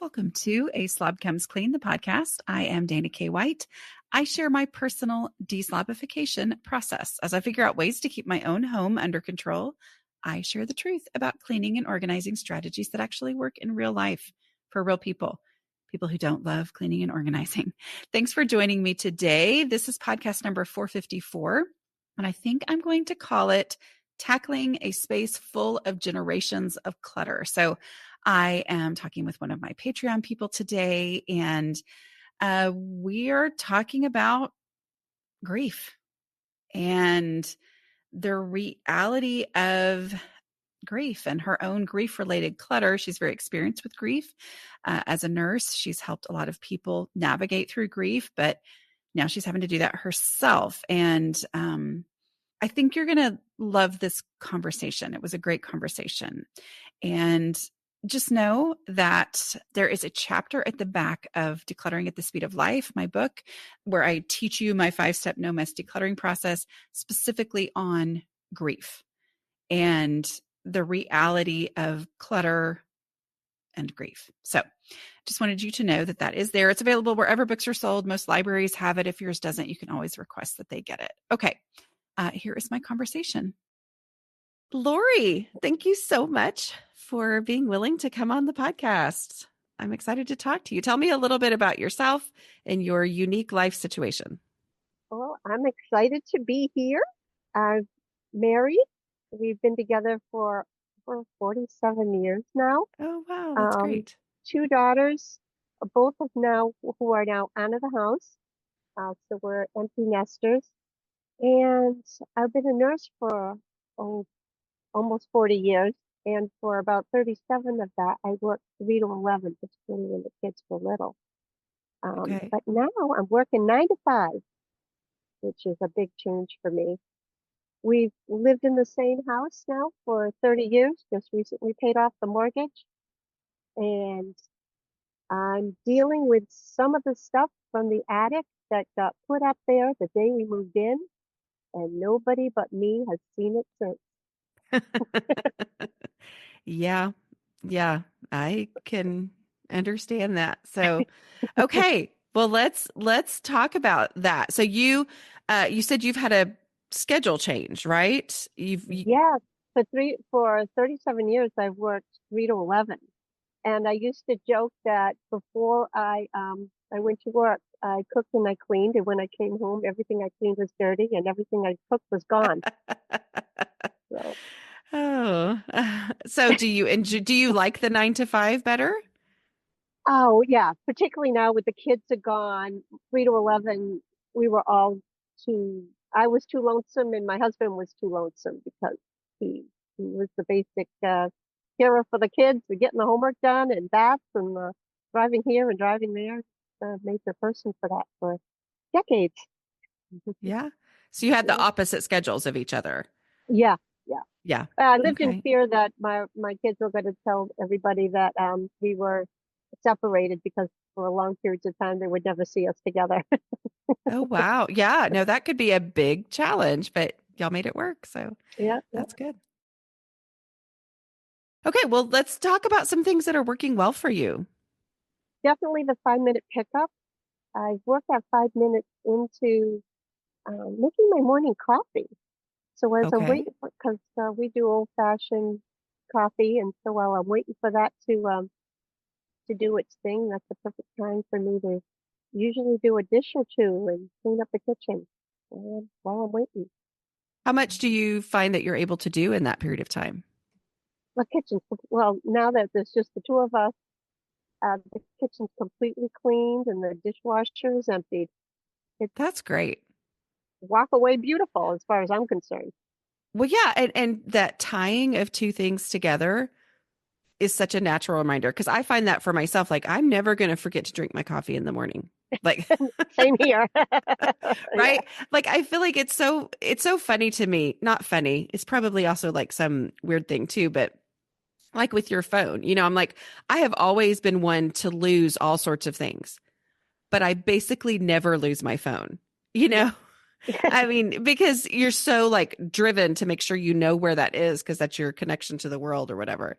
Welcome to A Slob Comes Clean, the podcast. I am Dana K. White. I share my personal deslobification process. As I figure out ways to keep my own home under control, I share the truth about cleaning and organizing strategies that actually work in real life for real people, people who don't love cleaning and organizing. Thanks for joining me today. This is podcast number 454, and I think I'm going to call it Tackling a Space Full of Generations of Clutter. So I am talking with one of my Patreon people today, and we are talking about grief and the reality of grief and her own grief-related clutter. She's very experienced with grief. As a nurse, she's helped a lot of people navigate through grief, but now she's having to do that herself. And I think you're going to love this conversation. It was a great conversation. And just know that there is a chapter at the back of Decluttering at the Speed of Life, my book, where I teach you my 5-step no mess decluttering process specifically on grief and the reality of clutter and grief. So just wanted you to know that that is there. It's available wherever books are sold. Most libraries have it. If yours doesn't, you can always request that they get it. Okay. Here is my conversation. Lori, thank you so much for being willing to come on the podcast. I'm excited to talk to you. Tell me a little bit about yourself and your unique life situation. Well, I'm excited to be here. I'm married. We've been together for 47 years now. Oh, wow. That's great. 2 daughters, both who are now out of the house. So we're empty nesters. And I've been a nurse for almost 40 years. And for about 37 of that, I worked 3 to 11, particularly when the kids were little. Okay. But now I'm working 9 to 5, which is a big change for me. We've lived in the same house now for 30 years, just recently paid off the mortgage. And I'm dealing with some of the stuff from the attic that got put up there the day we moved in, and nobody but me has seen it since. Yeah, I can understand that. So, okay, well, let's talk about that. So you said you've had a schedule change, right? Yeah, for 37 years I've worked 3 to 11, and I used to joke that before I went to work, I cooked and I cleaned, and when I came home, everything I cleaned was dirty, and everything I cooked was gone. So. Oh, so do you like the 9 to 5 better? Oh yeah, particularly now with the kids are gone, 3 to 11, we were all I was too lonesome and my husband was too lonesome because he was the basic carer for the kids, the getting the homework done and baths and driving here and driving there. Made the person for that for decades. Yeah. So you had the opposite schedules of each other. Yeah. Yeah. I lived in Okay. fear that my kids were going to tell everybody that we were separated because for a long periods of time they would never see us together. Oh, wow. Yeah. No, that could be a big challenge, but y'all made it work. So Yeah. that's good. Okay. Well, let's talk about some things that are working well for you. Definitely the 5-minute pickup. I've worked that 5 minutes into making my morning coffee. So as I'm waiting for, because we do old fashioned coffee, and so while I'm waiting for that to do its thing, that's the perfect time for me to usually do a dish or two and clean up the kitchen while I'm waiting. How much do you find that you're able to do in that period of time? The kitchen, well, now that there's just the 2 of us, the kitchen's completely cleaned and the dishwasher is emptied. That's great. Walk away beautiful as far as I'm concerned. Well, yeah. And that tying of 2 things together is such a natural reminder, because I find that for myself, like I'm never going to forget to drink my coffee in the morning. Like same here. Right? Yeah. Like I feel like it's so funny to me. Not funny. It's probably also like some weird thing too, but like with your phone, I'm like, I have always been one to lose all sorts of things, but I basically never lose my phone, I mean, because you're so like driven to make sure you know where that is, because that's your connection to the world or whatever.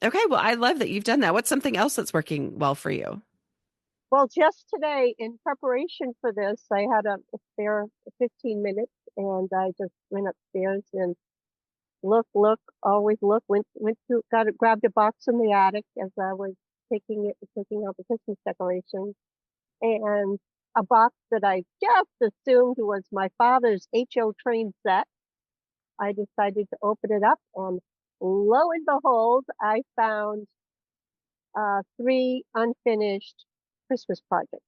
Okay. Well, I love that you've done that. What's something else that's working well for you? Well, just today, in preparation for this, I had a spare 15 minutes and I just went upstairs and always look, went to, grabbed a box in the attic as I was taking out the Christmas decorations and a box that I just assumed was my father's HO train set. I decided to open it up and lo and behold, I found three unfinished Christmas projects.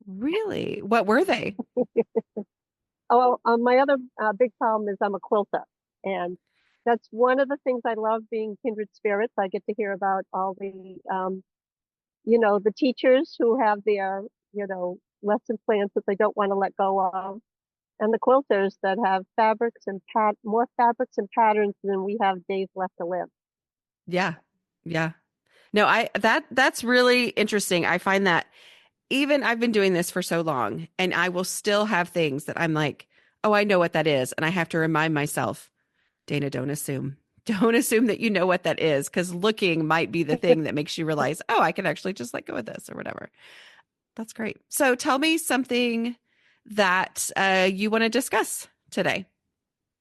Really? What were they? Oh, my other big problem is I'm a quilter, and that's one of the things I love being kindred spirits. I get to hear about all the, the teachers who have their, lesson plans that they don't want to let go of, and the quilters that have more fabrics and patterns than we have days left to live. Yeah. Yeah. No, that's really interesting. I find that even I've been doing this for so long and I will still have things that I'm like, oh, I know what that is. And I have to remind myself, Dana, don't assume. Don't assume that you know what that is because looking might be the thing that makes you realize, oh, I can actually just let go of this or whatever. That's great. So tell me something that you want to discuss today.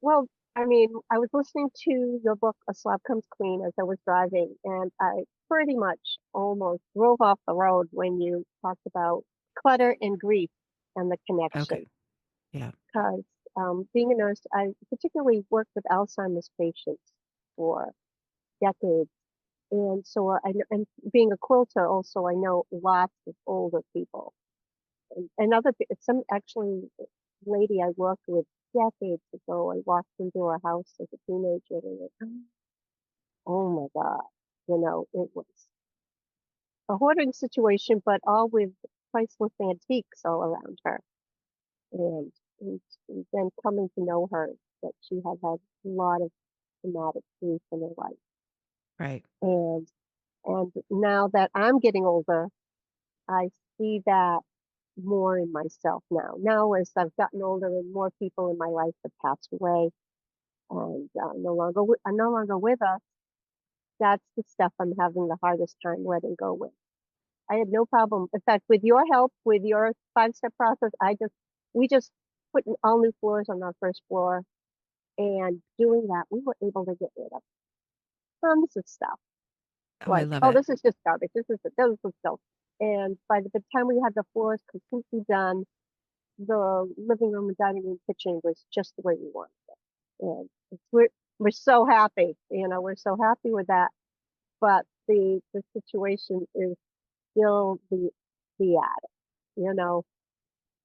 Well, I mean, I was listening to your book, A Slob Comes Clean, as I was driving, and I pretty much almost drove off the road when you talked about clutter and grief and the Okay. connection. Yeah. Because being a nurse, I particularly worked with Alzheimer's patients for decades. And so and being a quilter also, I know lots of older people and some actually lady I worked with decades ago. I walked into her house as a teenager and oh my God, it was a hoarding situation, but all with priceless antiques all around her. And, and then coming to know her, that she had a lot of traumatic grief in her life. Right. And and now that I'm getting older, I see that more in myself now. Now, as I've gotten older and more people in my life have passed away and are no longer with us, that's the stuff I'm having the hardest time letting go with. I had no problem. In fact, with your help, with your 5-step process, we just put in all new floors on our first floor. And doing that, we were able to get rid of tons of stuff. Oh, I Like, love oh, it. this is just garbage. This is stuff. And by the time we had the floors completely done, the living room and dining room kitchen was just the way we wanted it. And we're so happy, we're so happy with that. But the situation is still the attic, you know.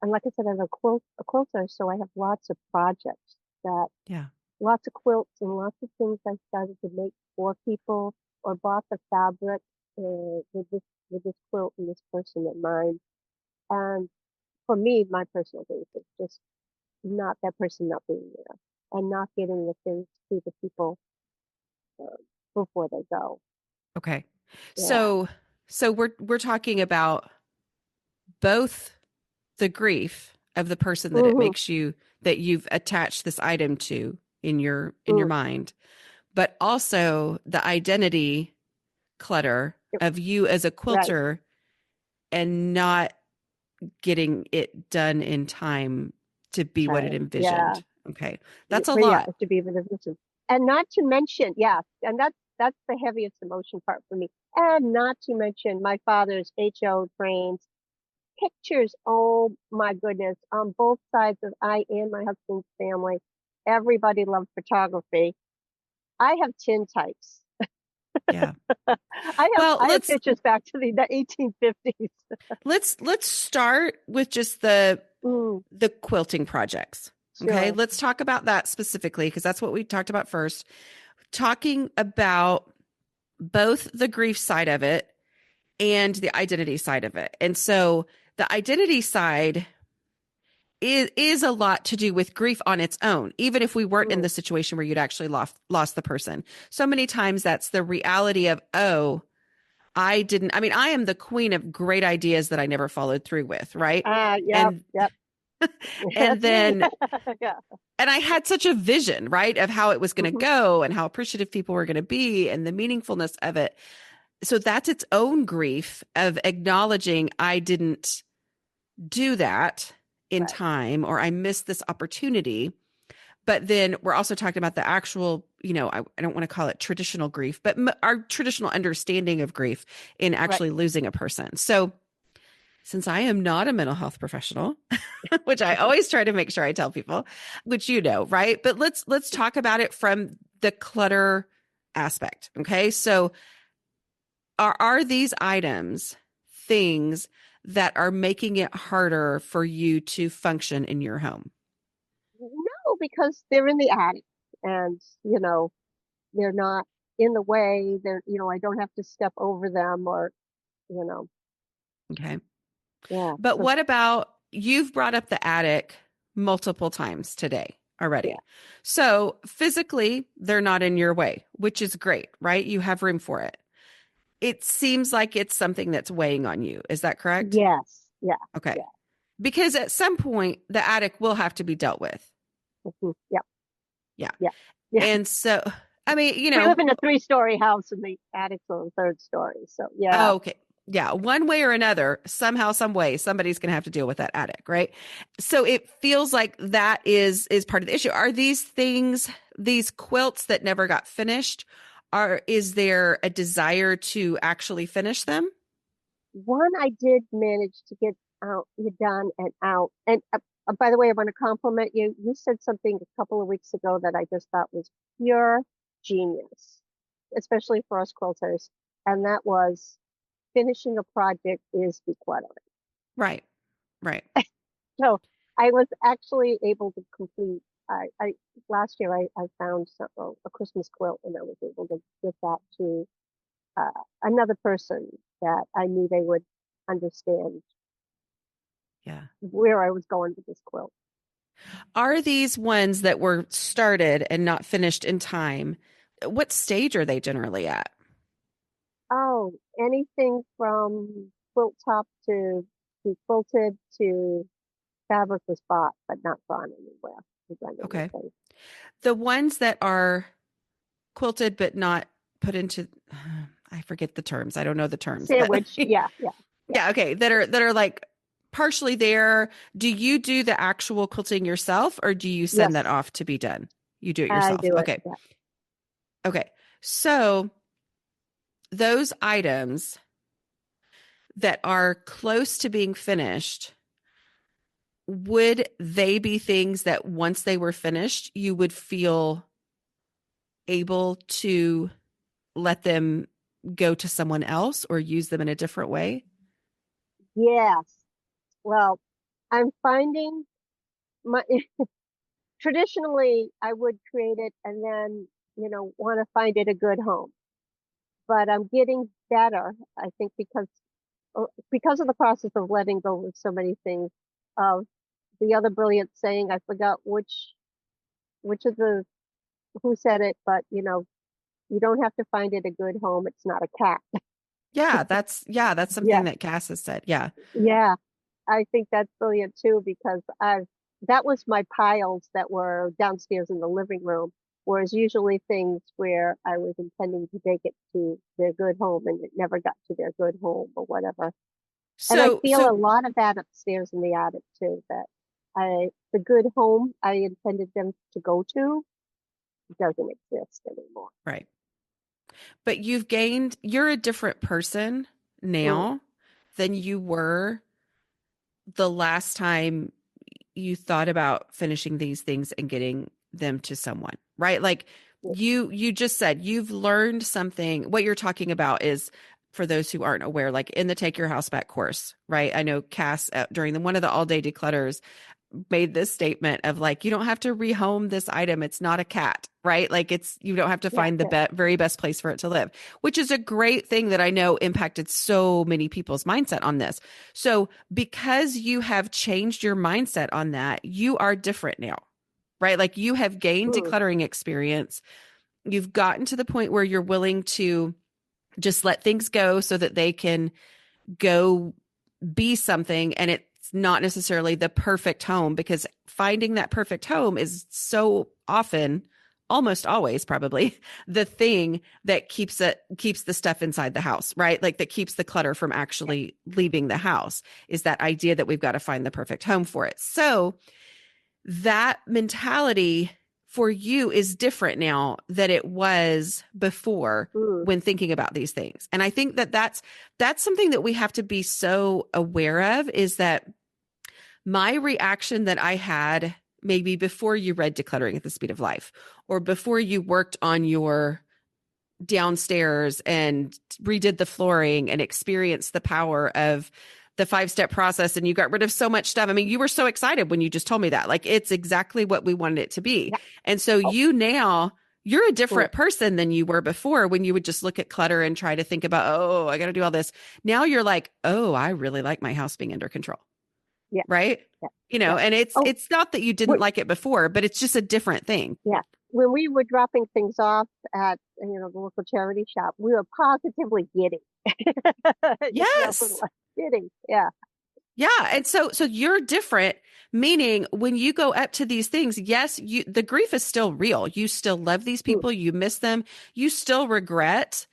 And like I said, I'm a quilter, so I have lots of projects that Yeah. lots of quilts and lots of things I started to make for people or bought the fabric with this quilt and this person in mind. And for me, my personal base is just not that person not being there and not getting the things to the people uh, before they go. Okay. Yeah. So we're talking about both the grief of the person that it Mm-hmm. makes you that you've attached this item to in your Mm. mind, but also the identity clutter Yep. of you as a Right. quilter and not getting it done in time to be what it Right. Yeah. envisioned. Okay. That's a But yeah, lot. to be the vision. And not to mention, yeah, and that's the heaviest emotion part for me. And not to mention my father's HO trains, pictures. Oh my goodness, on both sides of I and my husband's family, everybody loved photography. I have tintypes. Yeah. I have Well, I have pictures back to the 1850s. let's start with just Mm, the quilting projects. Okay? sure. Let's talk about that specifically because that's what we talked about first. Talking about both the grief side of it and the identity side of it. And so the identity side is a lot to do with grief on its own, even if we weren't in Mm, the situation where you'd actually lost the person. So many times that's the reality of, oh, I am the queen of great ideas that I never followed through with, right? yep, And yep. And then, Yeah. and I had such a vision, right, of how it was going to Hmm. go and how appreciative people were going to be and the meaningfulness of it. So that's its own grief of acknowledging I didn't do that in Right. time or I missed this opportunity. But then we're also talking about the actual, I don't want to call it traditional grief, but our traditional understanding of grief in Right. actually losing a person. So since I am not a mental health professional, which I always try to make sure I tell people, which right? But let's talk about it from the clutter aspect. Okay. So are these items things that are making it harder for you to function in your home? No, because they're in the attic and, they're not in the way. I don't have to step over them or, you know, Okay. yeah. But So, what about you've brought up the attic multiple times today yeah. already. So physically, they're not in your way, which is great, right? You have room for it. It seems like it's something that's weighing on you. Is that correct? Yes. Yeah. Okay. Yeah. Because at some point, the attic will have to be dealt with. Mhm. Yeah. Yeah. Yeah. Yeah. And so, I mean, We live in a three-story house and the attic's on the third story. So, yeah. okay. Yeah, one way or another, somehow, some way, somebody's going to have to deal with that attic, right? So it feels like that is part of the issue. Are these things, these quilts that never got finished, is there a desire to actually finish them? One I did manage to get out, done and out. And by the way, I want to compliment you. You said something a couple of weeks ago that I just thought was pure genius, especially for us quilters. And that was finishing a project is decluttering. Right, right. So I was actually able to complete. I last year I found a Christmas quilt and I was able to give that to another person that I knew they would understand Yeah. where I was going with this quilt. Are these ones that were started and not finished in time? What stage are they generally at? Oh, anything from quilt top to be quilted to fabric was bought but not gone anywhere. Done Okay. anything. The ones that are quilted but not put into I forget the terms. I don't know the terms, but Sandwich, yeah, yeah, yeah. yeah, okay, that are like partially there. Do you do the actual quilting yourself or do you send that Yes, off to be done? You do it I yourself. do it. Okay. Yeah. Okay. So those items that are close to being finished, would they be things that once they were finished, you would feel able to let them go to someone else or use them in a different way? Yes. Well, I'm finding my traditionally I would create it and then, want to find it a good home. But I'm getting better, I think, because of the process of letting go of so many things. Of the other brilliant saying, I forgot which of the who said it, but you don't have to find it a good home. It's not a cat. Yeah, that's Yeah, something that Cass has said. Yeah. yeah. I think that's brilliant too because that was my piles that were downstairs in the living room, whereas usually things where I was intending to take it to their good home and it never got to their good home or whatever. And I So feel a so lot of that upstairs in the attic too, that the good home I intended them to go to doesn't exist anymore. right. But you're a different person Mm, now than you were the last time you thought about finishing these things and getting them to someone, right? Like yeah, you just said you've learned something. What you're talking about is for those who aren't aware, like in the Take Your House Back course, right? I know Cass during one of the all day declutters made this statement of like you don't have to rehome this item, it's not a cat, right? Like you don't have to yeah, find the yeah. very best place for it to live, which is a great thing that I know impacted so many people's mindset on this. So because you have changed your mindset on that, you are different now, right? Like you have gained Mm, decluttering experience, you've gotten to the point where you're willing to just let things go so that they can go be something and not necessarily the perfect home, because finding that perfect home is so often, almost always probably, the thing that keeps the stuff inside the house, right? Like that keeps the clutter from actually leaving the house, is that idea that we've got to find the perfect home for it. So that mentality for you is different now than it was before Mm. when thinking about these things. And I think that that's something that we have to be so aware of, is that my reaction that I had maybe before you read Decluttering at the Speed of Life, or before you worked on your downstairs and redid the flooring and experienced the power of the 5-step process, and you got rid of so much stuff. I mean, you were so excited when you just told me that. Like, it's exactly what we wanted it to be. Yeah. And so Oh, you're a cool. different person than you were before, when you would just look at clutter and try to think about, oh, I got to do all this. Now you're like, oh, I really like my house being under control. Yeah. Right. Yeah. You know, Yeah. and Oh, it's not that you didn't we, like it before, but it's just a different thing. yeah. When we were dropping things off at, the local charity shop, we were positively giddy. Yes. Giddy. Yeah. Yeah. And so you're different, meaning when you go up to these things, yes, the grief is still real. You still love these Mm. people, you miss them, you still regret,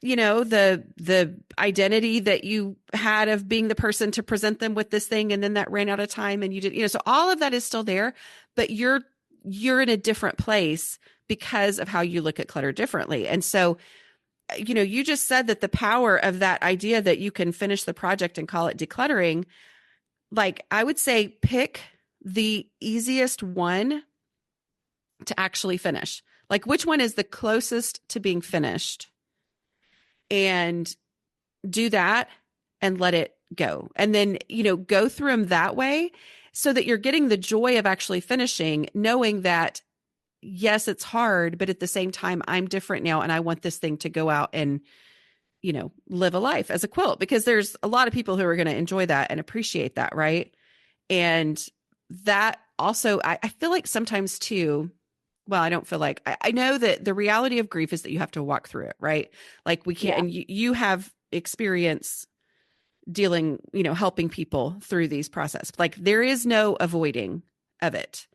the identity that you had of being the person to present them with this thing, and then that ran out of time and you did, so all of that is still there, but you're in a different place because of how you look at clutter differently. And so, you just said that the power of that idea that you can finish the project and call it decluttering. Like, I would say pick the easiest one to actually finish. Like, which one is the closest to being finished, and do that and let it go. And then, go through them that way, so that you're getting the joy of actually finishing, knowing that, yes, it's hard, but at the same time, I'm different now and I want this thing to go out and, live a life as a quilt, because there's a lot of people who are going to enjoy that and appreciate that. Right. And that also, I feel like sometimes too, well, I don't feel like, I know that the reality of grief is that you have to walk through it, right? Like, we can't, Yeah. and you have experience dealing, helping people through these process. Like, there is no avoiding of it.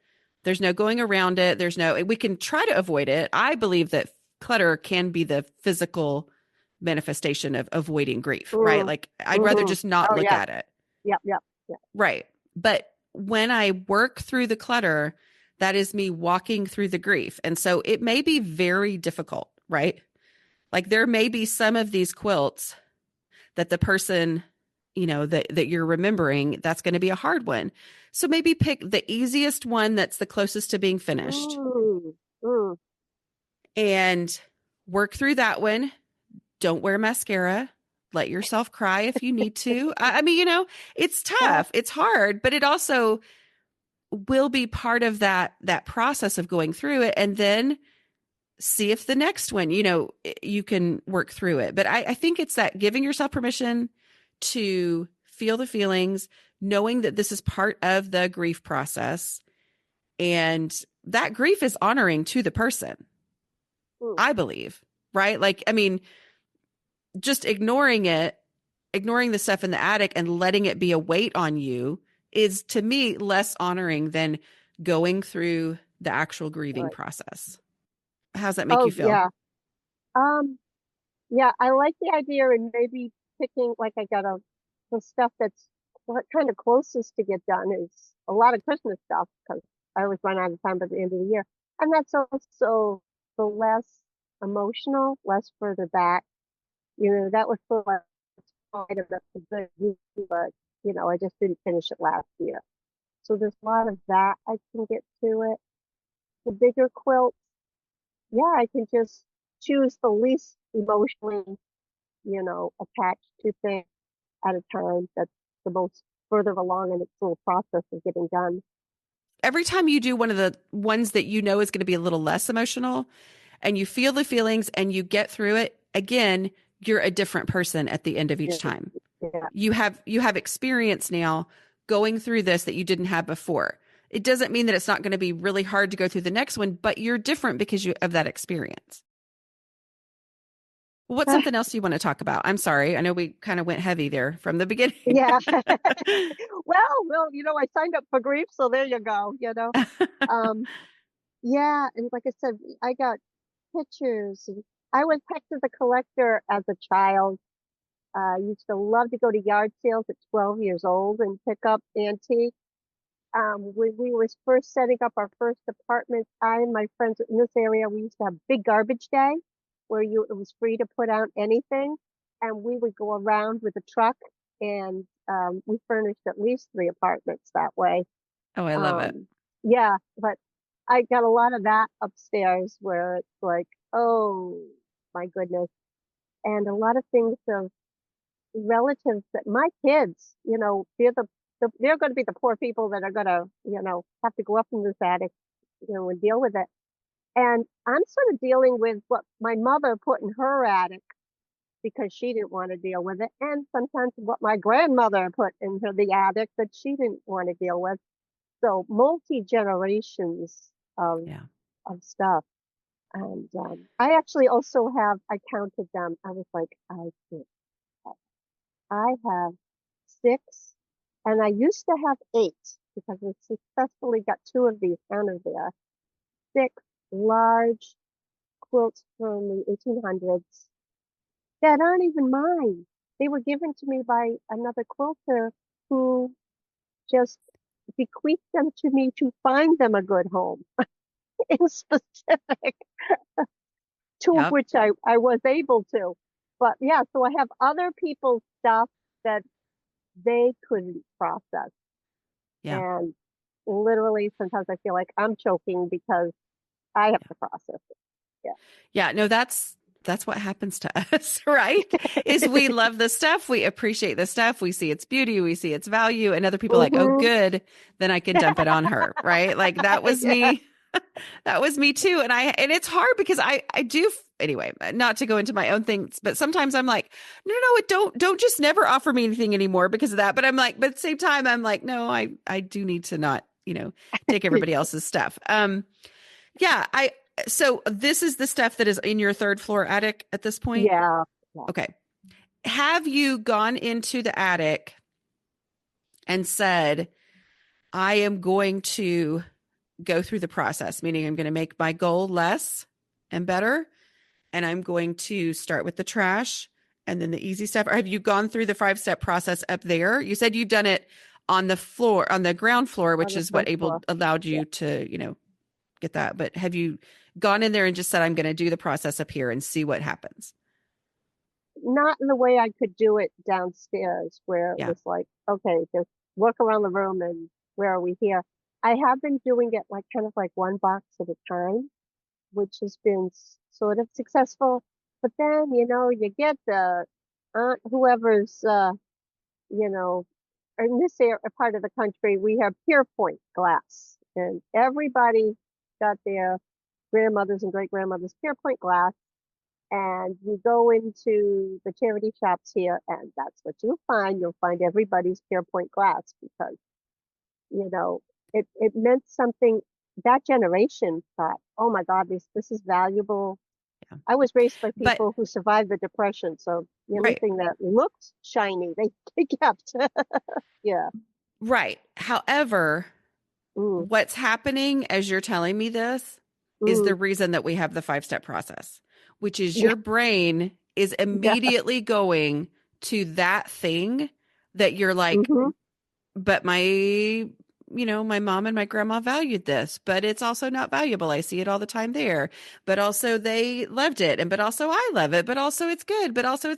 There's no going around it. We can try to avoid it. I believe that clutter can be the physical manifestation of avoiding grief, right? Mm. Like, I'd rather Mm-hmm. just not Oh, look yeah. at it. Yep. Yep. Yeah. Right. But when I work through the clutter, that is me walking through the grief. And so it may be very difficult, right? Like, there may be some of these quilts that the person, that you're remembering, that's going to be a hard one. So maybe pick the easiest one that's the closest to being finished, Mm. Mm. and work through that one. Don't wear mascara. Let yourself cry if you need to. I mean, it's Yeah. tough. It's hard, but it also will be part of that process of going through it, and then see if the next one, you can work through it. But I think it's that giving yourself permission to feel the feelings, knowing that this is part of the grief process, and that grief is honoring to the person, Mm. I believe, right? Like, I mean, just ignoring the stuff in the attic and letting it be a weight on you is, to me, less honoring than going through the actual grieving Right. process. How's that make you Oh, feel? yeah. Um, yeah, I like the idea, and maybe picking, like, the stuff that's what kind of closest to get done is a lot of Christmas stuff, because I always run out of time by the end of the year. And that's also the less emotional, less further back. That was for like item that's a good use, but I just didn't finish it last year. So there's a lot of that I can get to it. The bigger quilts, yeah, I can just choose the least emotionally, attached to things at a time. That's the most further along in its little process of getting done. Every time you do one of the ones that is going to be a little less emotional, and you feel the feelings and you get through it, again, you're a different person at the end of each Yeah, time. yeah, You have experience now going through this that you didn't have before. It doesn't mean that it's not going to be really hard to go through the next one, but you're different because of that experience. What's something else you want to talk about? I'm sorry. I know we kind of went heavy there from the beginning. Yeah. Well, I signed up for grief, so there you go. Um, yeah, and like I said, I got pictures. And I was pecked as a collector as a child. I used to love to go to yard sales at 12 years old and pick up antiques. When we were first setting up our first apartment, I and my friends in this area, we used to have big garbage day where it was free to put out anything. And we would go around with a truck and we furnished at least 3 apartments that way. Oh, I love it. Um, yeah, but I got a lot of that upstairs where it's like, oh my goodness. And a lot of things of relatives that my kids, they're going to be the poor people that are going to, have to go up in this attic, and deal with it. And I'm sort of dealing with what my mother put in her attic because she didn't want to deal with it, and sometimes what my grandmother put in the attic that she didn't want to deal with. So multi generations of Yeah. of stuff. And I actually also have. I counted them. I was like, think I have 6, and I used to have 8 because we successfully got 2 of these out of there. 6 large quilts from the 1800s that aren't even mine. They were given to me by another quilter who just bequeathed them to me to find them a good home in specific, 2 of Yep. which I was able to. But yeah, so I have other people's stuff that they couldn't process. Yeah. And literally, sometimes I feel like I'm choking because I have Yeah. to process it. Yeah. Yeah. No, that's what happens to us, right? Is we love the stuff, we appreciate the stuff, we see its beauty, we see its value, and other people are like, oh, Hmm. good, then I can dump it on her, right? Like that was Yeah. me. That was me too. And it's hard because I do anyway, not to go into my own things, but sometimes I'm like, no, don't just never offer me anything anymore because of that. But I'm like, but at the same time, I'm like, no, I do need to not, take everybody else's stuff. Yeah, so this is the stuff that is in your third floor attic at this point. Yeah. Yeah. Okay. Have you gone into the attic and said, I am going to go through the process, meaning I'm going to make my goal less and better, and I'm going to start with the trash and then the easy stuff? Or have you gone through the 5-step process up there? You said you've done it on the floor, on the ground floor, On which the is what first floor. allowed Yeah. you to, get that. But have you gone in there and just said, I'm going to do the process up here and see what happens? Not in the way I could do it downstairs where it Yeah. was like, okay, just work around the room and where are we here? I have been doing it like kind of like one box at a time, which has been sort of successful. But then, you get the aunt, whoever's, you know, in this part of the country, we have Pier Point glass, and everybody got their grandmothers and great grandmothers Pier Point glass. And you go into the charity shops here, and that's what you'll find. You'll find everybody's Pier Point glass because, you know, it meant something. That generation thought, oh my God, this is valuable. Yeah. I was raised by But people who survived the Depression, so right. anything that looked shiny, they kept. Yeah. Right. However, Mm, what's happening as you're telling me this is the mm, reason that we have the 5-step process, which is yeah. your brain is Yeah. immediately going to that thing that you're like, Hmm. but my mom and my grandma valued this, but it's also not valuable. I see it all the time there, but also they loved it. And, but also I love it, but also it's good, but also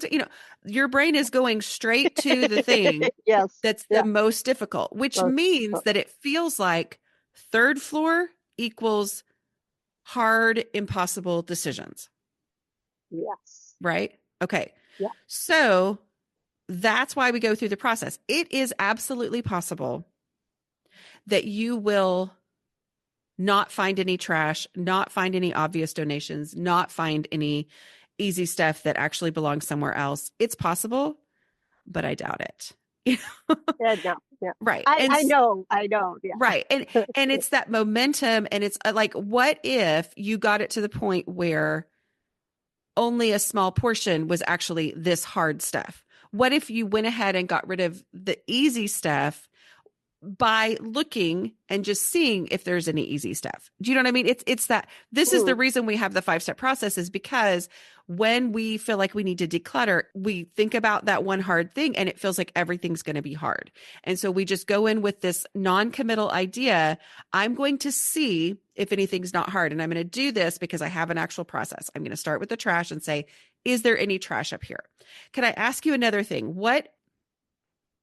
your brain is going straight to the thing Yes. that's the Yeah. most difficult, which Most, means that it feels like third floor equals hard, impossible decisions, yes. right? Okay. Yeah. So that's why we go through the process. It is absolutely possible that you will not find any trash, not find any obvious donations, not find any easy stuff that actually belongs somewhere else. It's possible, but I doubt it. Yeah. No. Yeah. Right. I know. I know. Yeah. Right. And it's that momentum, and it's like, what if you got it to the point where only a small portion was actually this hard stuff? What if you went ahead and got rid of the easy stuff by looking and just seeing if there's any easy stuff? Do you know what I mean? It's that this is the Mm. reason we have the 5-step process, is because when we feel like we need to declutter, we think about that one hard thing and it feels like everything's going to be hard. And so we just go in with this non-committal idea. I'm going to see if anything's not hard, and I'm going to do this because I have an actual process. I'm going to start with the trash and say, is there any trash up here? Can I ask you another thing? What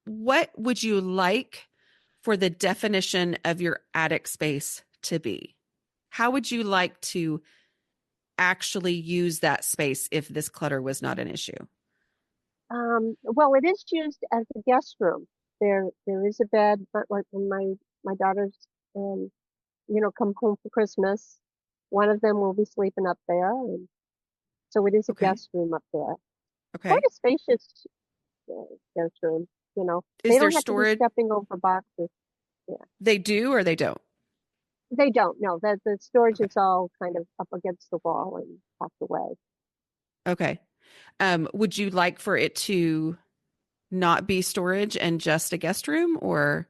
would you like for the definition of your attic space to be? How would you like to actually use that space if this clutter was not an issue? Well, it is used as a guest room. There is a bed, but like when my daughters, um, come home for Christmas, one of them will be sleeping up there, and so it is a Okay. guest room up there. Quite Okay. a spacious guest room. They Is there don't have to be storage? stepping over boxes. Yeah, They do or they don't? they don't. No, the storage Okay. is all kind of up against the wall and tucked away. Okay. Would you like for it to not be storage and just a guest room, or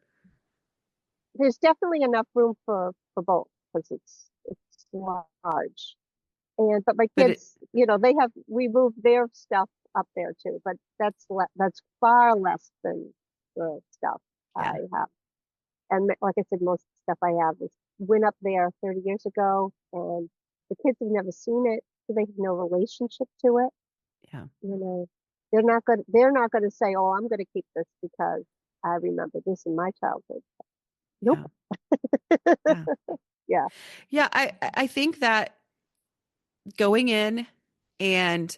There's definitely enough room for both because it's large. But my but it kids, we moved their stuff up there too, but that's far less than the stuff yeah. I have. And like I said, most of the stuff I have went up there 30 years ago, and the kids have never seen it, so they have no relationship to it. Yeah. You know, they're not going to say, "Oh, I'm going to keep this because I remember this in my childhood." Nope. Yeah. Yeah. Yeah. Yeah, I think that going in, and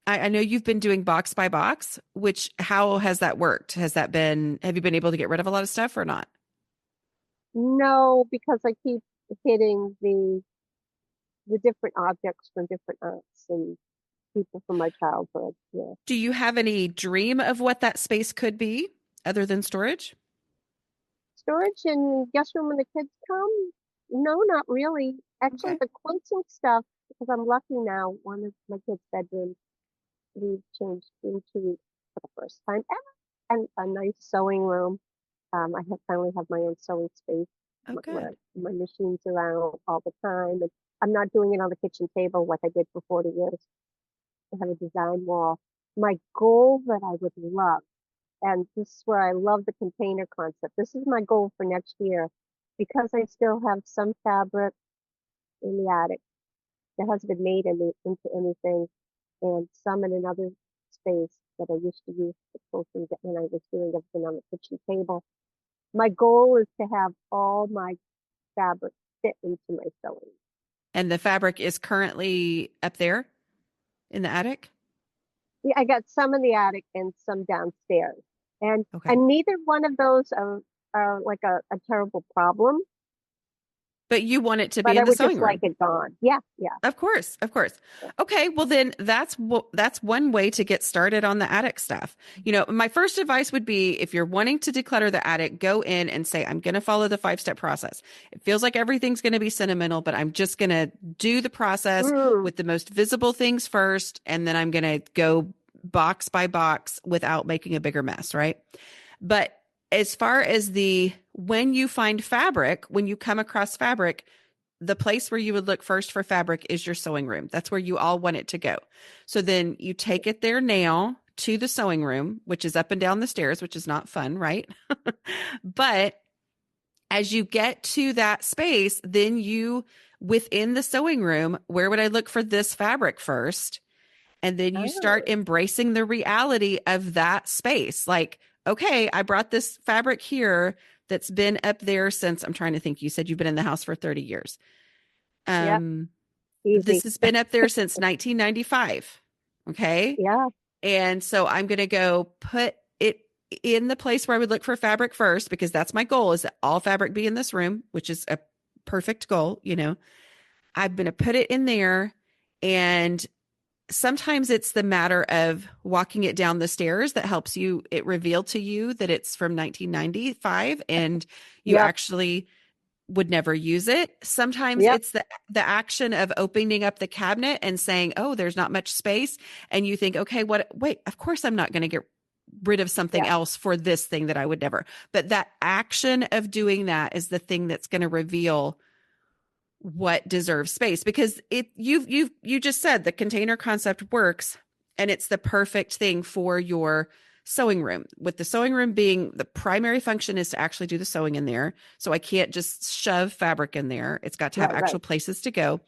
I know you've been doing box by box, which how has that worked? Have you been able to get rid of a lot of stuff or not? No, because I keep hitting the different objects from different aunts and people from my childhood. Yeah. Do you have any dream of what that space could be other than storage? Storage and guest room when the kids come? No, not really. Actually, Okay. the quilting stuff, because I'm lucky now, one of my kids' bedrooms we've changed into for the first time ever, and a nice sewing room. I finally have my own sewing space Oh, where good. my machines are out all the time, and I'm not doing it on the kitchen table like I did for 40 years. I have a design wall. My goal that I would love, and this is where I love the container concept. This is my goal for next year because I still have some fabric in the attic that hasn't been made into anything, and some in another space that I used to use for quilting when I was doing everything on the kitchen table. My goal is to have all my fabric fit into my sewing. And the fabric is currently up there in the attic? Yeah, I got some in the attic and some downstairs. And Okay. and neither one of those are like a terrible problem, But you want it to be but I in the would sewing just like room. it gone. Yeah, yeah, Of course, of course. yeah. Okay, well then that's one way to get started on the attic stuff. My first advice would be, if you're wanting to declutter the attic, go in and say, I'm going to follow the 5-step process. It feels like everything's going to be sentimental, but I'm just going to do the process Mm, with the most visible things first, and then I'm going to go box by box without making a bigger mess, right? But as far as when you find fabric, when you come across fabric, the place where you would look first for fabric is your sewing room. That's where you all want it to go. So then you take it there now to the sewing room, which is up and down the stairs, which is not fun, right? But as you get to that space, then within the sewing room, where would I look for this fabric first? And then you start oh, embracing the reality of that space. Like, okay, I brought this fabric here that's been up there since, I'm trying to think, you said you've been in the house for 30 years. yep, Um, this easy. has been up there since 1995. Okay. Yeah, And so I'm going to go put it in the place where I would look for fabric first, because that's my goal, is that all fabric be in this room, which is a perfect goal. I'm going to put it in there. And sometimes it's the matter of walking it down the stairs that helps it reveal to you that it's from 1995, and you yep. actually would never use it. Sometimes Yep. it's the action of opening up the cabinet and saying, "Oh, there's not much space." And you think, "Okay, wait, of course I'm not going to get rid of something Yeah. else for this thing that I would never." But that action of doing that is the thing that's going to reveal what deserves space, because you just said the container concept works, and it's the perfect thing for your sewing room, with the sewing room being the primary function is to actually do the sewing in there. So I can't just shove fabric in there. It's got to have Right. actual Right. places to go,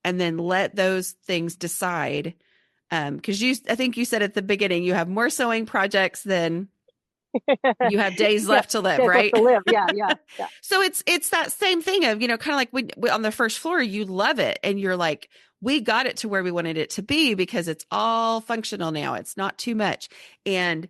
and then let those things decide. Because I think you said at the beginning, you have more sewing projects than you have days Yeah. left to live, There's left right? to live. Yeah. Yeah. Yeah. So it's that same thing of, kind of like on the first floor, you love it and you're like, we got it to where we wanted it to be because it's all functional now. It's not too much. And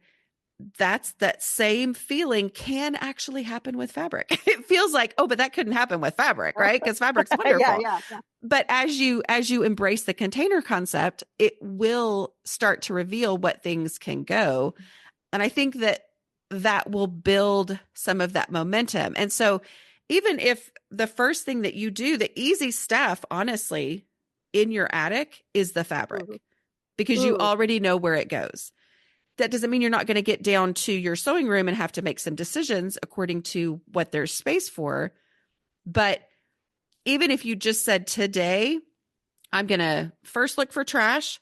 that same feeling can actually happen with fabric. It feels like, oh, but that couldn't happen with fabric, right? Because fabric's Yeah. wonderful. Yeah. Yeah. But as you embrace the container concept, it will start to reveal what things can go. And I think that will build some of that momentum. And so even if the first thing that you do, the easy stuff, honestly, in your attic is the Mm-hmm. fabric, because you Mm. already know where it goes. That doesn't mean you're not going to get down to your sewing room and have to make some decisions according to what there's space for. But even if you just said, today, I'm going to first look for trash,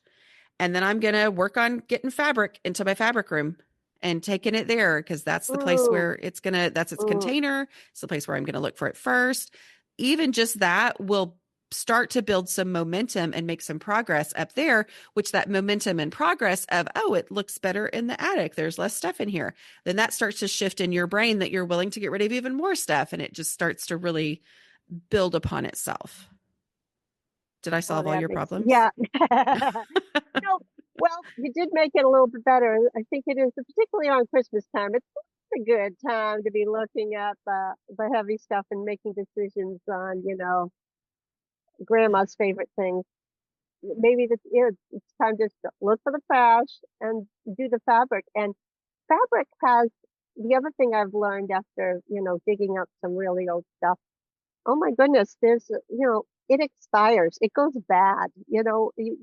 and then I'm going to work on getting fabric into my fabric room and taking it there, because that's the place Mm. where that's its Mm. container. It's the place where I'm going to look for it first. Even just that will start to build some momentum and make some progress up there, which that momentum and progress of, oh, it looks better in the attic, there's less stuff in here. Then that starts to shift in your brain that you're willing to get rid of even more stuff. And it just starts to really build upon itself. Did I Oh, solve all that your makes, problems? yeah. No, well, you did make it a little bit better. I think it is, particularly on Christmas time. It's a good time to be looking at the heavy stuff and making decisions on, Yeah. grandma's favorite things. Maybe it's time just to look for the trash and do the fabric. And fabric has the other thing I've learned after, digging up some really old stuff. Oh my goodness, it expires. It goes bad. You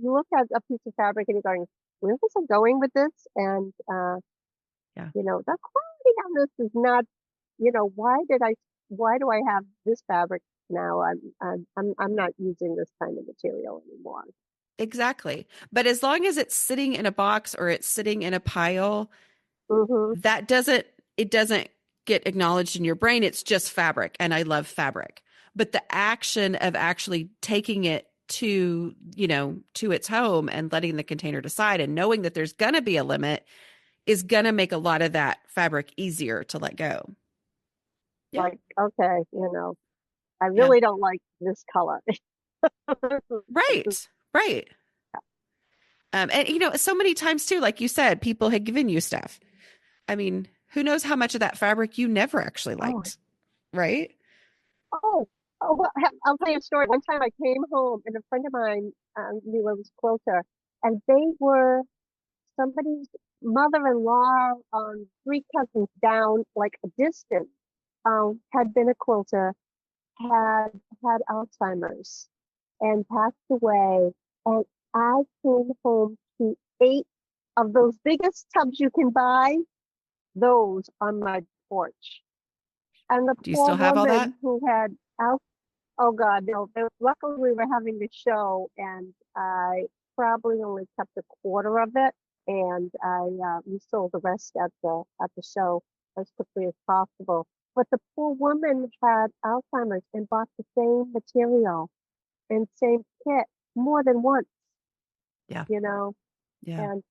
look at a piece of fabric and you're going, where was I going with this? And, Yeah. the quality on this is not, why do I have this fabric now? I'm not using this kind of material anymore. Exactly. But as long as it's sitting in a box or it's sitting in a pile, Mm-hmm. that doesn't it doesn't get acknowledged in your brain. It's just fabric, and I love fabric. But the action of actually taking it to its home and letting the container decide and knowing that there's going to be a limit is going to make a lot of that fabric easier to let go. Yeah. Like, okay, I Yeah. really don't like this color. Right. Right. And so many times too, like you said, people had given you stuff. I mean, who knows how much of that fabric you never actually Oh, liked, right? oh, oh, well, I'll tell you a story. One time I came home and a friend of mine knew I was quilter, and they were somebody's mother-in-law, three cousins down, like a distance, had been a quilter, had had Alzheimer's, and passed away. And I came home to eight of those biggest tubs you can buy, those on my porch. And the Do you poor still have all that? woman who had Al oh God, no. Luckily, we were having the show, and I probably only kept a quarter of it, and we sold the rest at the show as quickly as possible. But the poor woman had Alzheimer's and bought the same material and same kit more than once, Yeah. you know. Yeah. And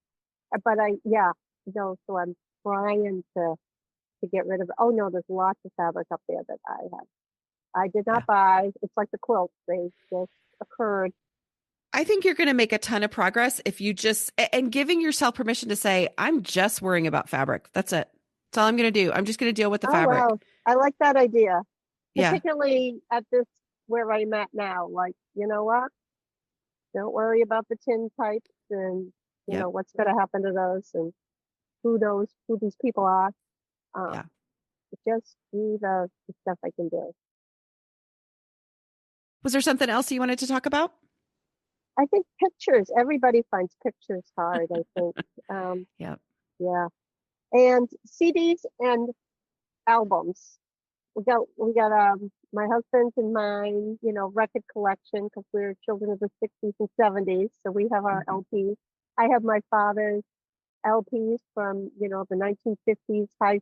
but yeah, so I'm trying to get rid of it. Oh no, there's lots of fabric up there that I have. I did Yeah. not buy. It's like the quilts; they just occurred. I think you're going to make a ton of progress if you just, and giving yourself permission to say, I'm just worrying about fabric. That's it. That's all I'm going to do. I'm just going to deal with the Oh fabric. wow, I like that idea, Yeah. particularly at this where I'm at now. Like, you know what? Don't worry about the tin pipes and Yep. what's going to happen to those, and who knows who these people are. Um, Yeah. just do the stuff I can do. Was there something else you wanted to talk about? I think pictures, everybody finds pictures hard, I think. Um, Yep. yeah. And CDs and albums. We got my husband's and mine, record collection because we're children of the 60s and 70s. So we have our Mhm. LPs. I have my father's LPs from, the 1950s high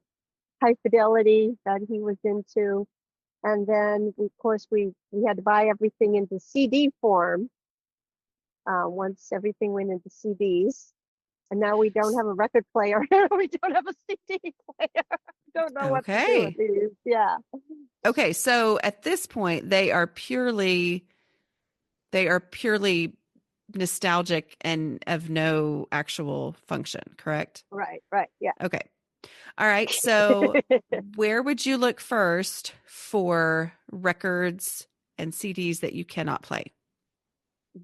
fidelity that he was into. And then of course we had to buy everything into CD form once everything went into CDs. And now we don't have a record player. We don't have a CD player. Don't know what to do with Okay. these. Yeah. Okay. So at this point, they are purely nostalgic and of no actual function, correct? Right, right. Yeah. Okay. All right. So where would you look first for records and CDs that you cannot play?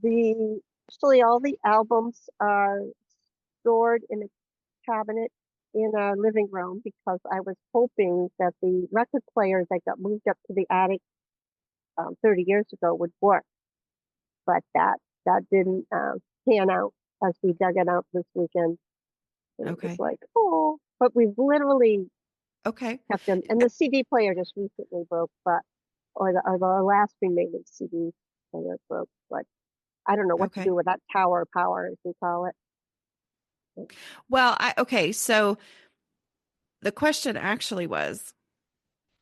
The Actually all the albums are stored in a cabinet in our living room because I was hoping that the record player that got moved up to the attic 30 years ago would work, but that didn't pan out as we dug it out this weekend. And it was Okay. like, oh, but we've literally Okay. kept them. And the CD player just recently broke, but or the last remaining CD player broke. But I don't know what to Okay. do with that tower power, as we call it. Well, okay. So the question actually was,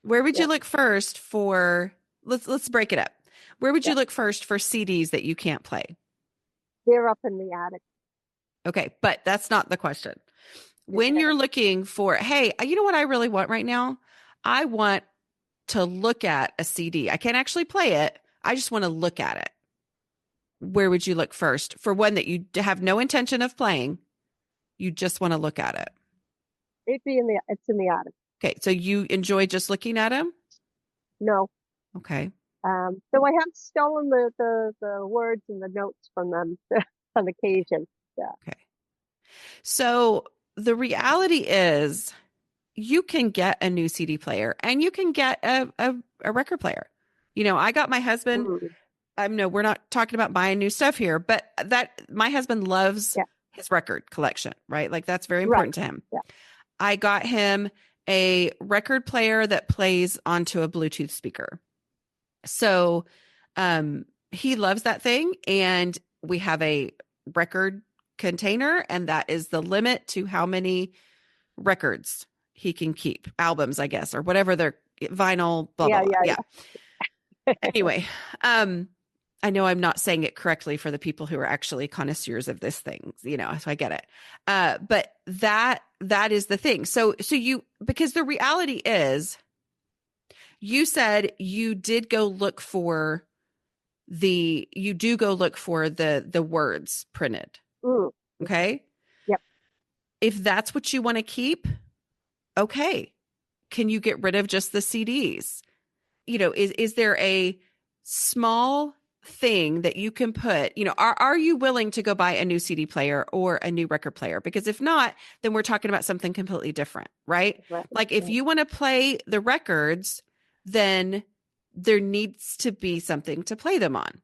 where would Yeah, you look first for, let's break it up. Where would yeah. you look first for CDs that you can't play? They're up in the attic. Okay, but that's not the question. When Yeah. you're looking for, hey, you know what I really want right now? I want to look at a CD. I can't actually play it. I just want to look at it. Where would you look first for one that you have no intention of playing? You just want to look at it. It's in the attic. Okay, so you enjoy just looking at them? No. Okay. So I have stolen the words and the notes from them on occasion. Yeah. Okay. So the reality is you can get a new CD player and you can get a record player. I got my husband, Mm, no, we're not talking about buying new stuff here, but that my husband loves yeah. his record collection, right? Like that's very Right. important to him. Yeah. I got him a record player that plays onto a Bluetooth speaker. So he loves that thing. And we have a record container, and that is the limit to how many records he can keep, albums, I guess, or whatever they're vinyl, blah, blah, Yeah. blah. Yeah. Yeah. Anyway, I know I'm not saying it correctly for the people who are actually connoisseurs of this thing, so I get it. But that is the thing. So because the reality is, you said you do go look for the words printed. Mm, mhm. Okay. Yep. If that's what you want to keep, okay. Can you get rid of just the CDs? Is there a small thing that you can put, are you willing to go buy a new CD player or a new record player? Because if not, then we're talking about something completely different, right? Right. Like if Right. you want to play the records, then there needs to be something to play them on.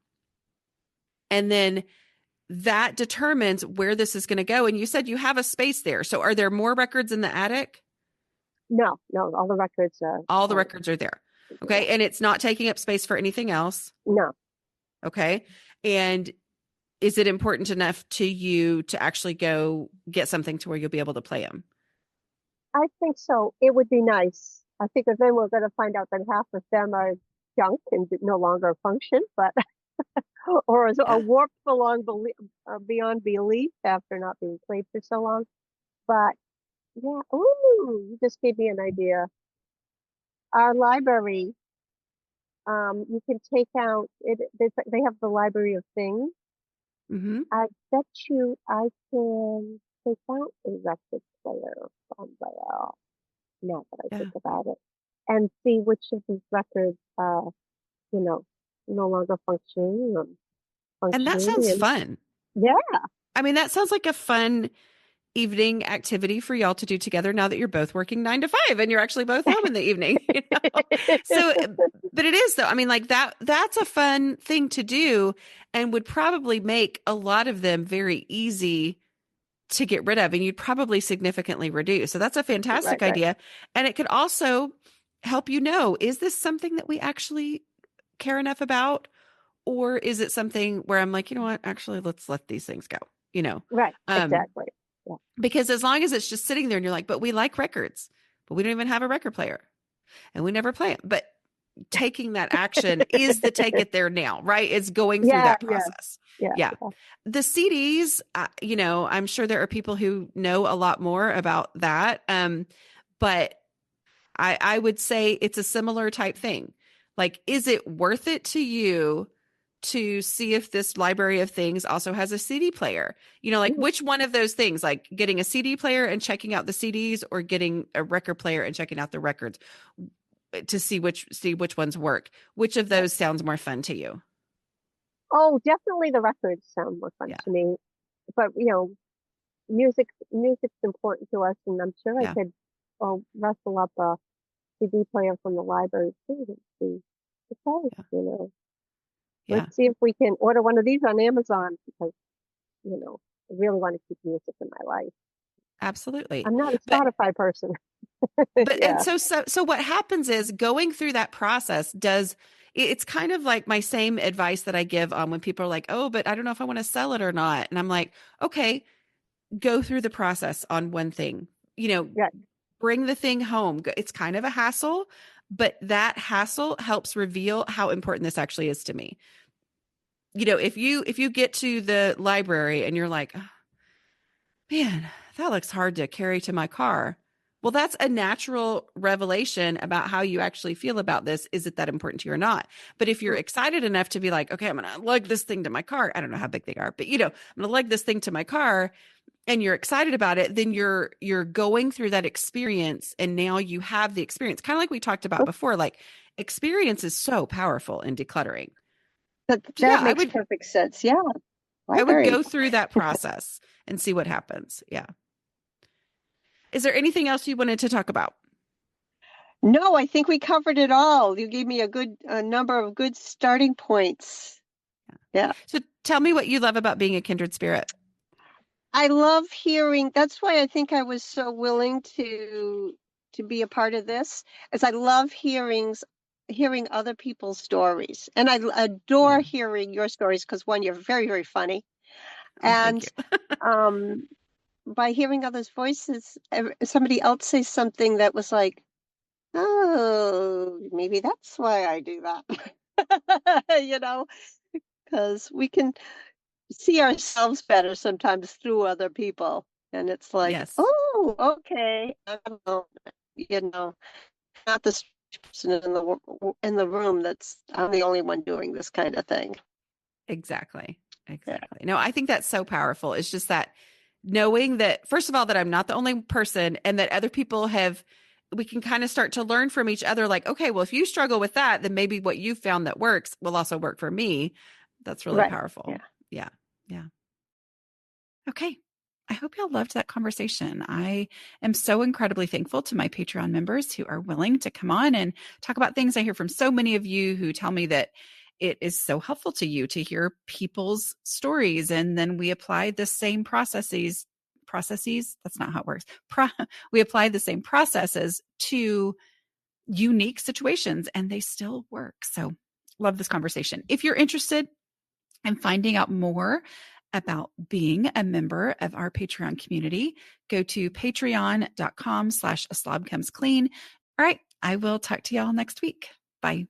And then that determines where this is going to go. And you said you have a space there. So are there more records in the attic? No, no, all the records All the are records are there. yeah. Okay. And it's not taking up space for anything else. No, Okay. And is it important enough to you to actually go get something to where you'll be able to play them? I think so. It would be nice. I think that then we're going to find out that half of them are junk and no longer function, but or is a Yeah. warped beyond belief after not being played for so long. But yeah, ooh, you just gave me an idea. Our library, you can take out it. They have the library of things. Mm-hmm. I bet you I can take out a record player from there. Now that I think Yeah. about it, and see which of these records, you know, no longer And that functioning. sounds And fun. yeah, I mean, that sounds like a fun evening activity for y'all to do together now that you're both working 9 to 5 and you're actually both home in the evening, you know? So, but it is though. I mean, like that's a fun thing to do and would probably make a lot of them very easy to get rid of, and you'd probably significantly reduce. So that's a Right, fantastic right, idea. And it could also help you know, is this something that we actually care enough about? Or is it something where I'm like, you know what, actually, let's let these things go, you know? right, Um, exactly. Yeah. because as long as it's just sitting there and you're like, but we like records, but we don't even have a record player and we never play them. But taking that action is the take it there now, right? It's going through Yeah, that yeah, process. yeah, Yeah. yeah. The CDs, you know, I'm sure there are people who know a lot more about that. But I would say it's a similar type thing. Like, is it worth it to you to see if this library of things also has a CD player? You know, like Mhm. which one of those things, like getting a CD player and checking out the CDs or getting a record player and checking out the records to see which ones work. Which of Right. those sounds more fun to you? Oh, definitely the records sound more fun Yeah. to me. But music's important to us, and I'm sure I Yeah. could rustle up a CD player from the library too to see. Okay, Yeah. Yeah. let's see if we can order one of these on Amazon because I really want to keep music in my life. Absolutely. I'm not a But Spotify person. and Yeah, so what happens is going through that process does it's kind of like my same advice that I give on when people are like, "Oh, but I don't know if I want to sell it or not." And I'm like, "Okay, go through the process on one thing. You know, yeah. bring the thing home. It's kind of a hassle, but that hassle helps reveal how important this actually is to me. You know, if you get to the library and you're like, "Oh, man, that looks hard to carry to my car." Well, that's a natural revelation about how you actually feel about this. Is it that important to you or not? But if you're Mm. excited enough to be like, okay, I'm going to lug this thing to my car. I don't know how big they are, but you know, I'm going to lug this thing to my car and you're excited about it, then you're going through that experience and now you have the experience. Kind of like we talked about before, like experience is so powerful in decluttering. That So yeah, that makes perfect sense. Yeah, I would library. go through that process and see what happens. Yeah. Is there anything else you wanted to talk about? No, I think we covered it all. You gave me a number of good starting points. Yeah. So tell me what you love about being a kindred spirit. I love hearing. That's why I think I was so willing to be a part of this, as I love hearing other people's stories. And I adore Yeah. hearing your stories because one, you're very, very funny. Oh, thank you. And um by hearing others' voices, somebody else say something that was like, oh, maybe that's why I do that. Because we can see ourselves better sometimes through other people. And it's like, Yes, oh, okay, I'm alone, not the strange person in the room that's I'm the only one doing this kind of thing. exactly. Yeah. Exactly. No, I think that's so powerful. It's just that knowing that, first of all, that I'm not the only person and that other people have, we can kind of start to learn from each other. Like, okay, well, if you struggle with that, then maybe what you found that works will also work for me. That's really Right. powerful. Yeah. Yeah. Yeah. Okay. I hope y'all loved that conversation. I am so incredibly thankful to my Patreon members who are willing to come on and talk about things. I hear from so many of you who tell me that it is so helpful to you to hear people's stories. And then we apply the same processes. That's not how it works. We apply the same processes to unique situations and they still work. So love this conversation. If you're interested and finding out more about being a member of our Patreon community, go to patreon.com/aslobcomesclean. All right. I will talk to y'all next week. Bye.